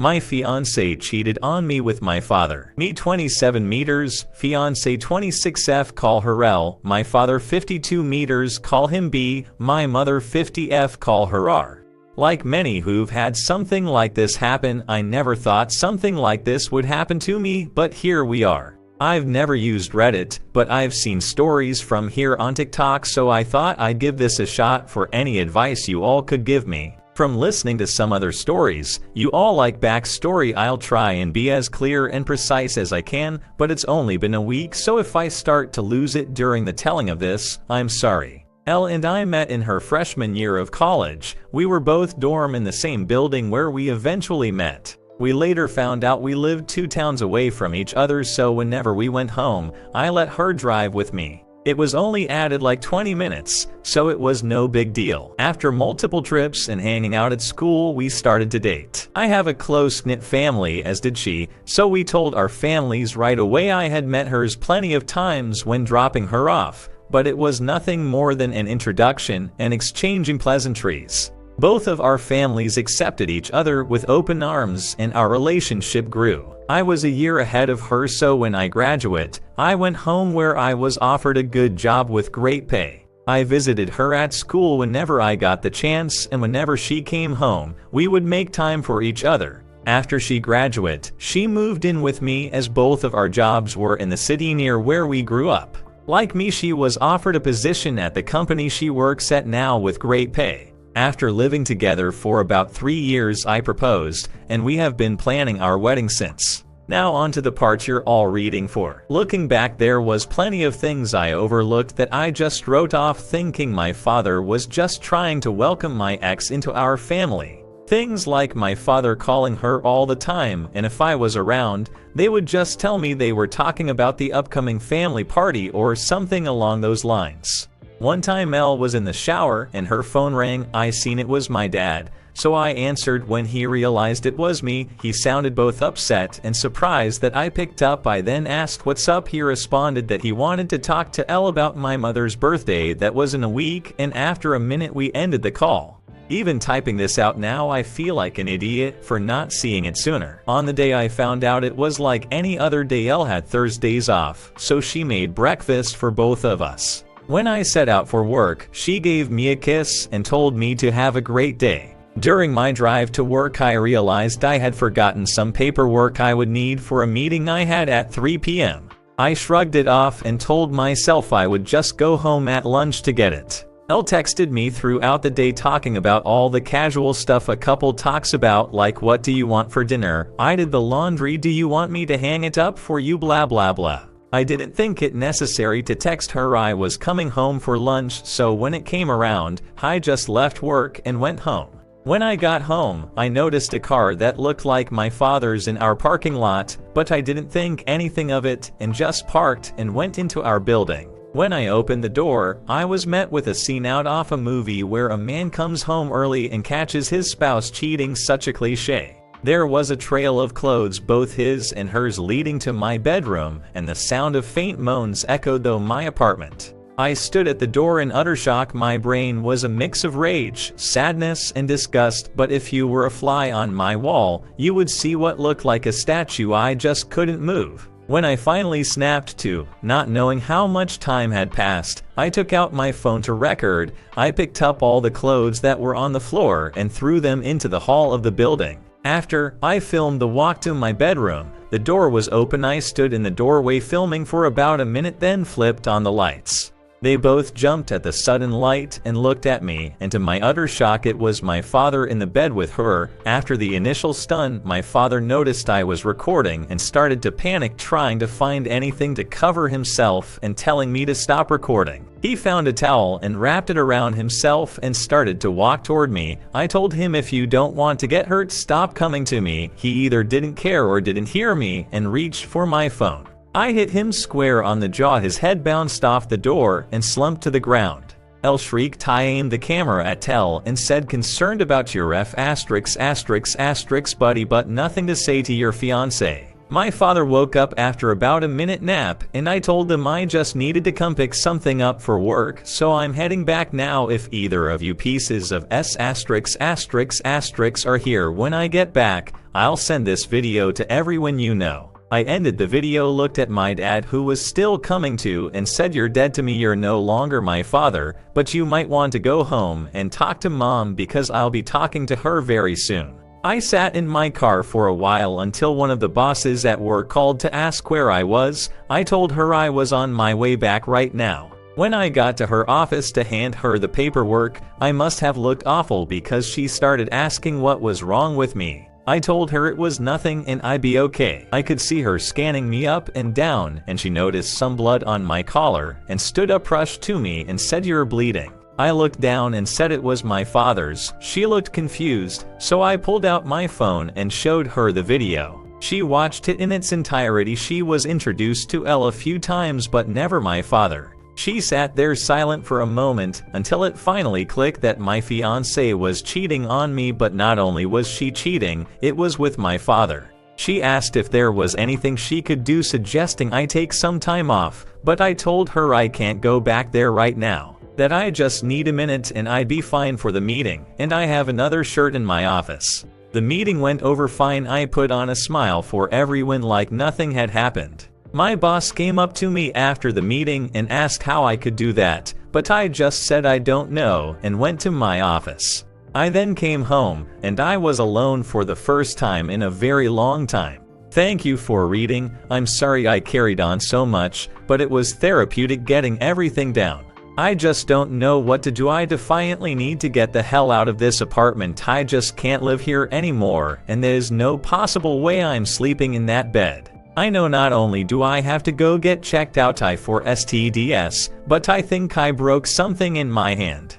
My fiancé cheated on me with my father. Me 27 meters, fiancé 26F, call her L. My father 52 meters, call him B. My mother 50F, call her R. Like many who've had something like this happen, I never thought something like this would happen to me, but here we are. I've never used Reddit, but I've seen stories from here on TikTok, so I thought I'd give this a shot for any advice you all could give me. From listening to some other stories, you all like backstory. I'll try and be as clear and precise as I can, but it's only been a week, so if I start to lose it during the telling of this, I'm sorry. Elle and I met in her freshman year of college. We were both dorm in the same building where we eventually met. We later found out we lived 2 towns away from each other, so whenever we went home, I let her drive with me. It was only added like 20 minutes, so it was no big deal. After multiple trips and hanging out at school, we started to date. I have a close-knit family, as did she, so we told our families right away. I had met hers plenty of times when dropping her off, but it was nothing more than an introduction and exchanging pleasantries. Both of our families accepted each other with open arms, and our relationship grew. I was a year ahead of her, so when I graduated, I went home where I was offered a good job with great pay. I visited her at school whenever I got the chance, and whenever she came home, we would make time for each other. After she graduated, she moved in with me as both of our jobs were in the city near where we grew up. Like me, she was offered a position at the company she works at now with great pay. After living together for about 3 years, I proposed, and we have been planning our wedding since. Now on to the part you're all reading for. Looking back, there was plenty of things I overlooked that I just wrote off, thinking my father was just trying to welcome my ex into our family. Things like my father calling her all the time, and if I was around, they would just tell me they were talking about the upcoming family party or something along those lines. One time Elle was in the shower and her phone rang. I seen it was my dad, so I answered. When he realized it was me, he sounded both upset and surprised that I picked up. I then asked what's up. He responded that he wanted to talk to Elle about my mother's birthday that was in a week, and after a minute we ended the call. Even typing this out now, I feel like an idiot for not seeing it sooner. On the day I found out, it was like any other day. Elle had Thursdays off, so she made breakfast for both of us. When I set out for work, she gave me a kiss and told me to have a great day. During my drive to work, I realized I had forgotten some paperwork I would need for a meeting I had at 3 p.m. I shrugged it off and told myself I would just go home at lunch to get it. Elle texted me throughout the day talking about all the casual stuff a couple talks about, like what do you want for dinner? I did the laundry. Do you want me to hang it up for you? Blah blah blah. I didn't think it necessary to text her I was coming home for lunch, so when it came around, I just left work and went home. When I got home, I noticed a car that looked like my father's in our parking lot, but I didn't think anything of it and just parked and went into our building. When I opened the door, I was met with a scene out of a movie where a man comes home early and catches his spouse cheating. Such a cliche. There was a trail of clothes, both his and hers, leading to my bedroom, and the sound of faint moans echoed through my apartment. I stood at the door in utter shock. My brain was a mix of rage, sadness, and disgust, but if you were a fly on my wall, you would see what looked like a statue. I just couldn't move. When I finally snapped to, not knowing how much time had passed, I took out my phone to record. I picked up all the clothes that were on the floor and threw them into the hall of the building. After I filmed the walk to my bedroom, the door was open. I stood in the doorway filming for about a minute, then flipped on the lights. They both jumped at the sudden light and looked at me, and to my utter shock, it was my father in the bed with her. After the initial stun, my father noticed I was recording and started to panic, trying to find anything to cover himself and telling me to stop recording. He found a towel and wrapped it around himself and started to walk toward me. I told him, if you don't want to get hurt, stop coming to me. He either didn't care or didn't hear me and reached for my phone. I hit him square on the jaw. His head bounced off the door and slumped to the ground. Elle shrieked. I aimed the camera at Tell and said, concerned about your buddy, but nothing to say to your fiancé. My father woke up after about a minute nap, and I told him I just needed to come pick something up for work, so I'm heading back now. If either of you pieces of are here when I get back, I'll send this video to everyone you know. I ended the video, looked at my dad who was still coming to, and said, "You're dead to me, you're no longer my father, but you might want to go home and talk to mom because I'll be talking to her very soon." I sat in my car for a while until one of the bosses at work called to ask where I was. I told her I was on my way back right now. When I got to her office to hand her the paperwork, I must have looked awful because she started asking what was wrong with me. I told her it was nothing and I'd be okay. I could see her scanning me up and down, and she noticed some blood on my collar and stood up, rushed to me and said, "You're bleeding." I looked down and said it was my father's. She looked confused, so I pulled out my phone and showed her the video. She watched it in its entirety. She was introduced to Elle a few times but never my father. She sat there silent for a moment until it finally clicked that my fiancé was cheating on me, but not only was she cheating, it was with my father. She asked if there was anything she could do, suggesting I take some time off, but I told her I can't go back there right now, that I just need a minute and I'd be fine for the meeting, and I have another shirt in my office. The meeting went over fine. I put on a smile for everyone like nothing had happened. My boss came up to me after the meeting and asked how I could do that, but I just said I don't know and went to my office. I then came home, and I was alone for the first time in a very long time. Thank you for reading. I'm sorry I carried on so much, but it was therapeutic getting everything down. I just don't know what to do. I defiantly need to get the hell out of this apartment. I just can't live here anymore, and there's no possible way I'm sleeping in that bed. I know not only do I have to go get checked out for STDs, but I think I broke something in my hand.